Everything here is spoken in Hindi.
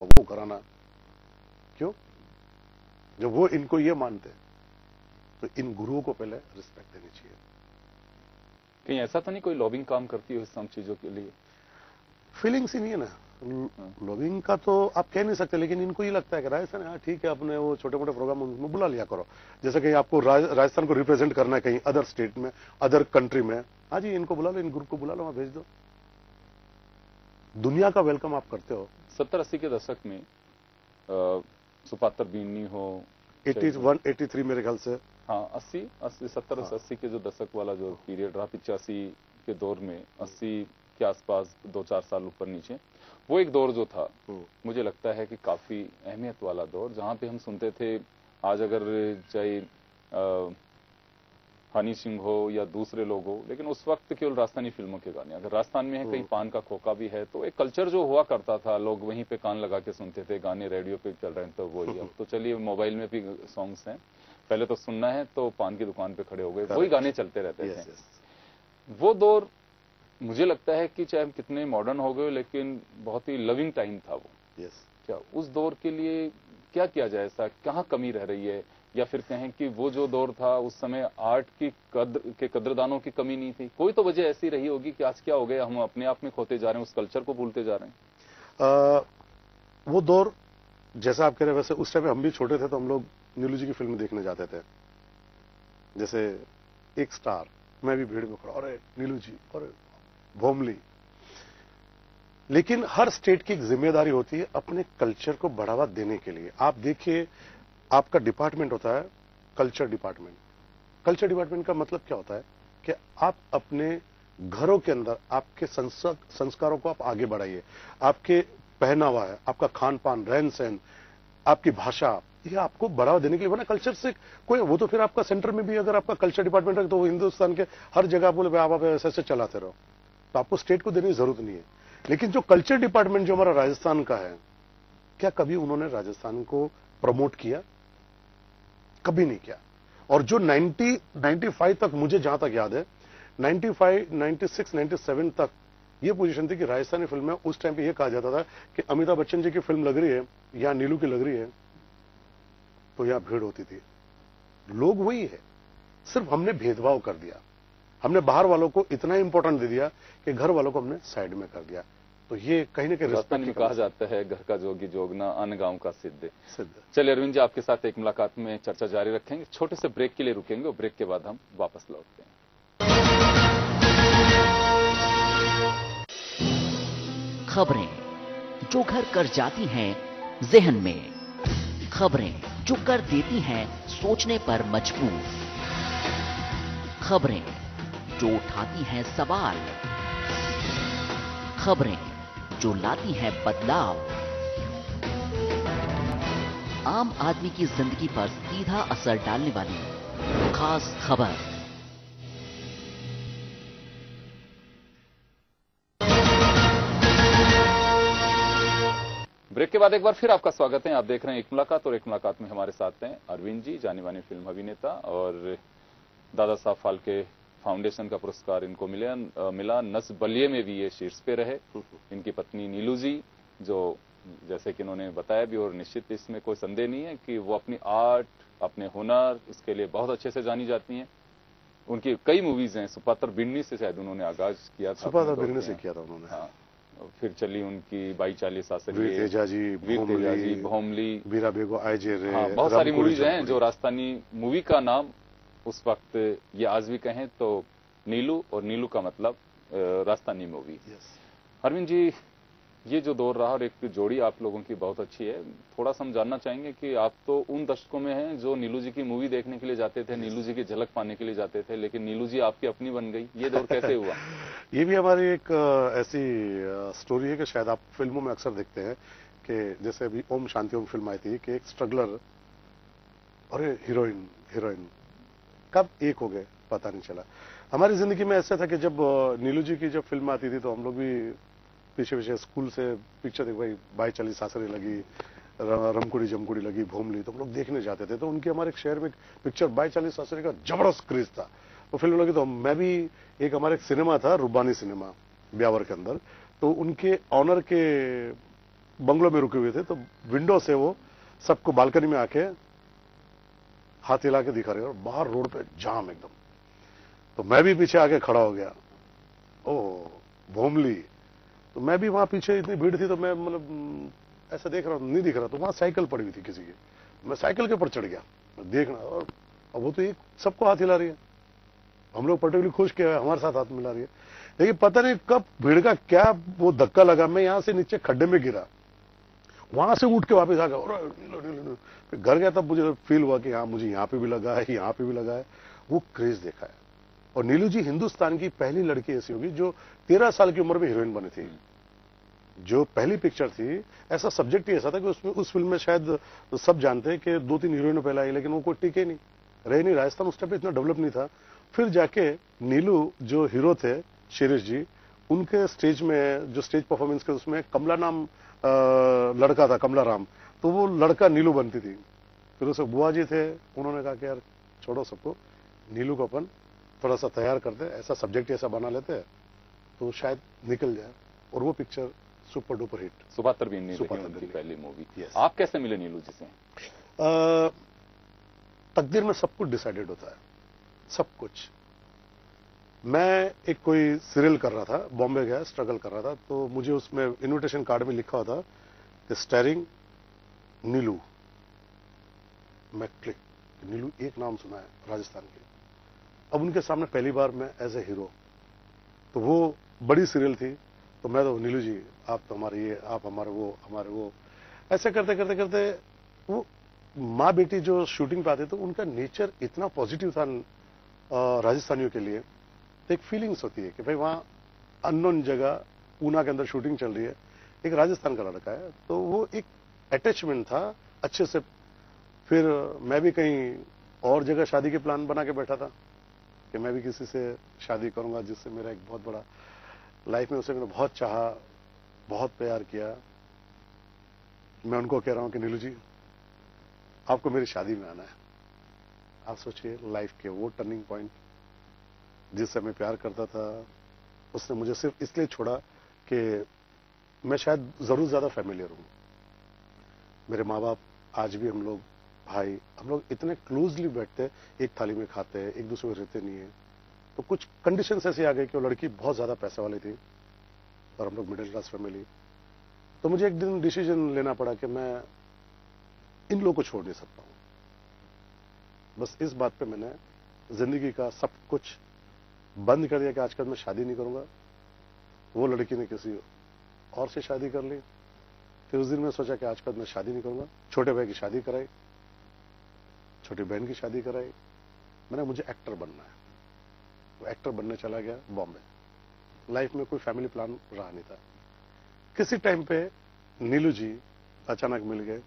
वो कराना क्यों? जब वो इनको ये मानते तो इन गुरुओं को पहले रिस्पेक्ट देनी चाहिए। कहीं ऐसा तो नहीं कोई लॉबिंग काम करती हो इस सब चीजों के लिए? फीलिंग्स ही नहीं है ना, लॉबिंग का तो आप कह नहीं सकते, लेकिन इनको ये लगता है कि राजस्थान, हाँ ठीक है, अपने वो छोटे मोटे प्रोग्राम उनमें बुला लिया करो। जैसे कि आपको राजस्थान को रिप्रेजेंट करना है कहीं अदर स्टेट में, अदर कंट्री में, हाँ जी इनको बुला लो, इन ग्रुप को बुला लो, वहां भेज दो। दुनिया का वेलकम आप करते हो। 70-80 के दशक में सुपात्र बीनी हो, 81, 83 मेरे ख्याल से, हाँ 80, 70 हाँ। 80 के जो दशक वाला जो पीरियड रहा, 85 के दौर में, 80 के आसपास 2-4 साल ऊपर नीचे, वो एक दौर जो था मुझे लगता है कि काफी अहमियत वाला दौर, जहां पे हम सुनते थे, आज अगर चाहे हनी सिंह हो या दूसरे लोग हो, लेकिन उस वक्त केवल राजस्थानी फिल्मों के गाने, अगर राजस्थान में है कहीं पान का खोखा भी है, तो एक कल्चर जो हुआ करता था, लोग वहीं पे कान लगा के सुनते थे, गाने रेडियो पे चल रहे हैं तो वही। अब तो चलिए मोबाइल में भी सॉन्ग्स हैं, पहले तो सुनना है तो पान की दुकान पे खड़े हो गए, वही गाने चलते रहते थे। वो दौर मुझे लगता है कि चाहे हम कितने मॉडर्न हो गए, लेकिन बहुत ही लविंग टाइम था वो। क्या उस दौर के लिए क्या किया जाए, ऐसा कहाँ कमी रह रही है, या फिर कहें कि वो जो दौर था उस समय आर्ट की कद्रदानों की कमी नहीं थी? कोई तो वजह ऐसी रही होगी कि आज क्या हो गया, हम अपने आप में खोते जा रहे हैं, उस कल्चर को भूलते जा रहे हैं। वो दौर जैसा आप कह रहे हैं, वैसे उस टाइम हम भी छोटे थे तो हम लोग नीलू जी की फिल्म देखने जाते थे। जैसे एक स्टार, मैं भी भीड़ में खड़ा, अरे नीलू जी, अरे भोमली। लेकिन हर स्टेट की एक जिम्मेदारी होती है अपने कल्चर को बढ़ावा देने के लिए। आप देखिए, आपका डिपार्टमेंट होता है कल्चर डिपार्टमेंट। कल्चर डिपार्टमेंट का मतलब क्या होता है कि आप अपने घरों के अंदर आपके संस्कारों को आप आगे बढ़ाइए। आपके पहनावा है, आपका खान पान, रहन सहन, आपकी भाषा, ये आपको बढ़ावा देने के लिए बना। कल्चर से कोई, वो तो फिर आपका सेंटर में भी अगर आपका कल्चर डिपार्टमेंट है तो हिंदुस्तान के हर जगह बोले आप ऐसे ऐसे चलाते रहो, तो आपको स्टेट को देने की जरूरत नहीं है। लेकिन जो कल्चर डिपार्टमेंट जो हमारा राजस्थान का है, क्या कभी उन्होंने राजस्थान को प्रमोट किया? कभी नहीं किया। और जो 95 तक, मुझे जहां तक याद है, 95, 96, 97 तक ये पोजीशन थी कि राजस्थानी फिल्म में उस टाइम पे ये कहा जाता था कि अमिताभ बच्चन जी की फिल्म लग रही है या नीलू की लग रही है तो यहां भीड़ होती थी। लोग वही है, सिर्फ हमने भेदभाव कर दिया। हमने बाहर वालों को इतना इंपॉर्टेंट दे दिया कि घर वालों को हमने साइड में कर दिया। तो ये कहीं ना कहीं राजस्थान में कहा जाता है, घर का जोगी जोगना, अन गांव का सिद्ध। चलिए अरविंद जी, आपके साथ एक मुलाकात में चर्चा जारी रखेंगे, छोटे से ब्रेक के लिए रुकेंगे और ब्रेक के बाद हम वापस लौटते हैं। खबरें जो घर कर जाती हैं जहन में, खबरें जो कर देती हैं सोचने पर मजबूर, खबरें जो उठाती हैं सवाल, खबरें जो लाती हैं बदलाव, आम आदमी की जिंदगी पर सीधा असर डालने वाली खास खबर। ब्रेक के बाद एक बार फिर आपका स्वागत है। आप देख रहे हैं एक मुलाकात, और एक मुलाकात में हमारे साथ हैं अरविंद जी, जाने माने फिल्म अभिनेता, और दादा साहब फाल्के फाउंडेशन का पुरस्कार इनको मिला। नस बलिए में भी ये शीर्ष पे रहे। इनकी पत्नी नीलू जी, जो जैसे कि इन्होंने बताया भी, और निश्चित इसमें कोई संदेह नहीं है कि वो अपनी आर्ट, अपने हुनर, इसके लिए बहुत अच्छे से जानी जाती हैं। उनकी कई मूवीज हैं, सुपात्र बिन्नी से शायद उन्होंने आगाज किया था, सुपात्र बिन्नी से किया था उन्होंने। हाँ, फिर चली उनकी 22-40 सासरिये, वीर तेजाजी, भोमली, बीरा बेगो आयजे रे, हाँ, बहुत सारी मूवीज हैं जो राजस्थानी मूवी का नाम उस वक्त, ये आज भी कहें तो नीलू, और नीलू का मतलब राजस्थानी मूवी। अरविंद जी, ये जो दौर रहा, और एक जोड़ी आप लोगों की बहुत अच्छी है, थोड़ा सा हम जानना चाहेंगे कि आप तो उन दशकों में हैं जो नीलू जी की मूवी देखने के लिए जाते थे, नीलू जी की झलक पाने के लिए जाते थे, लेकिन नीलू जी आपकी अपनी बन गई, ये दौर कैसे हुआ? ये भी हमारी एक ऐसी स्टोरी है कि शायद आप फिल्मों में अक्सर देखते हैं कि जैसे अभी ओम शांति ओम फिल्म आई थी कि एक स्ट्रगलर और हीरोइन कब एक हो गए पता नहीं चला। हमारी जिंदगी में ऐसा था कि जब नीलू जी की जब फिल्म आती थी तो हम लोग भी पीछे पीछे स्कूल से पिक्चर देख, भाई 22-40 सासरे लगी, रमकुड़ी जमकुड़ी लगी, भोमली, तो हम लोग देखने जाते थे। तो उनके हमारे शहर में पिक्चर 22-40 सासरे का जबरदस्त क्रेज था, तो फिल्म लगी। तो मैं भी, एक हमारे सिनेमा था रुबानी सिनेमा ब्यावर के अंदर, तो उनके ऑनर के बंगलों में रुके हुए थे, तो विंडो से वो सबको बालकनी में आके हाथ हिला के दिखा रहे और बाहर रोड पे जाम एकदम। तो मैं भी पीछे आके खड़ा हो गया, ओ भोमली। तो मैं भी वहां पीछे, इतनी भीड़ थी तो मैं मतलब ऐसा देख रहा हूं, नहीं दिख रहा। तो वहां साइकिल पड़ी हुई थी किसी की, मैं साइकिल के ऊपर चढ़ गया देखना, और वो तो एक सबको हाथ हिला रही है। हम लोग पर्टिकुलरली खुश के हमारे साथ हाथ मिला रही है, लेकिन पता नहीं कब भीड़ का क्या वो धक्का लगा, मैं यहां से नीचे खड्डे में गिरा, वहां से उठ के वापस आ गया। फिर घर गया तब मुझे फील हुआ कि हाँ मुझे यहां पे भी लगा है, यहां पे भी लगा है। वो क्रेज देखा है। और नीलू जी हिंदुस्तान की पहली लड़की ऐसी होगी जो 13 साल की उम्र में हीरोइन बनी थी। जो पहली पिक्चर थी, ऐसा सब्जेक्ट ही ऐसा था कि उसमें, उस फिल्म में शायद सब जानते हैं कि 2-3 हीरोइनों पहले आई, लेकिन वो कोई टिके नहीं, रहे नहीं। राजस्थान उस टाइम पे इतना डेवलप नहीं था। फिर जाके नीलू जो हीरो थे शिरीष जी, उनके स्टेज में जो स्टेज परफॉर्मेंस के उसमें कमला नाम लड़का था, कमला राम, तो वो लड़का नीलू बनती थी। फिर उसे बुआ जी थे, उन्होंने कहा कि यार छोड़ो सबको, नीलू को अपन थोड़ा सा तैयार करते, ऐसा सब्जेक्ट ऐसा बना लेते हैं तो शायद निकल जाए। और वो पिक्चर सुपर डुपर हिट। सुपात्र भी नहीं देखी उनकी पहली मूवी। Yes. आप कैसे मिले नीलू जी से? तकदीर में सब कुछ डिसाइडेड होता है, सब कुछ। मैं एक कोई सीरियल कर रहा था, बॉम्बे गया, स्ट्रगल कर रहा था, तो मुझे उसमें इनविटेशन कार्ड में लिखा हुआ था कि स्टारिंग नीलू। मैं क्लिक, नीलू एक नाम सुना है राजस्थान के। अब उनके सामने पहली बार मैं एज ए हीरो, तो वो बड़ी सीरियल थी, तो मैं तो नीलू जी आप तो हमारे ये, आप हमारे वो, ऐसे करते करते करते वो माँ बेटी जो शूटिंग पे आते तो उनका नेचर इतना पॉजिटिव था राजस्थानियों के लिए। तो एक फीलिंग्स होती है कि भाई वहां अननोन जगह ऊना के अंदर शूटिंग चल रही है, एक राजस्थान का लड़का है, तो वो एक अटैचमेंट था अच्छे से। फिर मैं भी कहीं और जगह शादी के प्लान बना के बैठा था कि मैं भी किसी से शादी करूंगा जिससे मेरा एक बहुत बड़ा लाइफ में, उसे मैंने बहुत चाहा, बहुत प्यार किया। मैं उनको कह रहा हूं कि नीलू जी आपको मेरी शादी में आना है। आप सोचिए लाइफ के वो टर्निंग पॉइंट, जिससे मैं प्यार करता था, उसने मुझे सिर्फ इसलिए छोड़ा कि मैं शायद जरूर ज्यादा फैमिलियर हूं। मेरे माँ बाप आज भी, हम लोग भाई, हम लोग इतने क्लोजली बैठते, एक थाली में खाते हैं, एक दूसरे को रहते नहीं है। तो कुछ कंडीशंस ऐसी आ गई कि वो लड़की बहुत ज्यादा पैसे वाली थी और हम लोग मिडिल क्लास फैमिली। तो मुझे एक दिन डिसीजन लेना पड़ा कि मैं इन लोगों को छोड़ नहीं सकता हूं। बस इस बात पे मैंने जिंदगी का सब कुछ बंद कर दिया कि आजकल मैं शादी नहीं करूंगा। वो लड़की ने किसी और से शादी कर ली। फिर उस दिन मैं सोचा कि आजकल मैं शादी नहीं करूंगा। छोटे भाई की शादी कराई, छोटी बहन की शादी कराई। मैंने, मुझे एक्टर बनना है, तो एक्टर बनने चला गया बॉम्बे। लाइफ में कोई फैमिली प्लान रहा नहीं था। किसी टाइम पे नीलू जी अचानक मिल गए।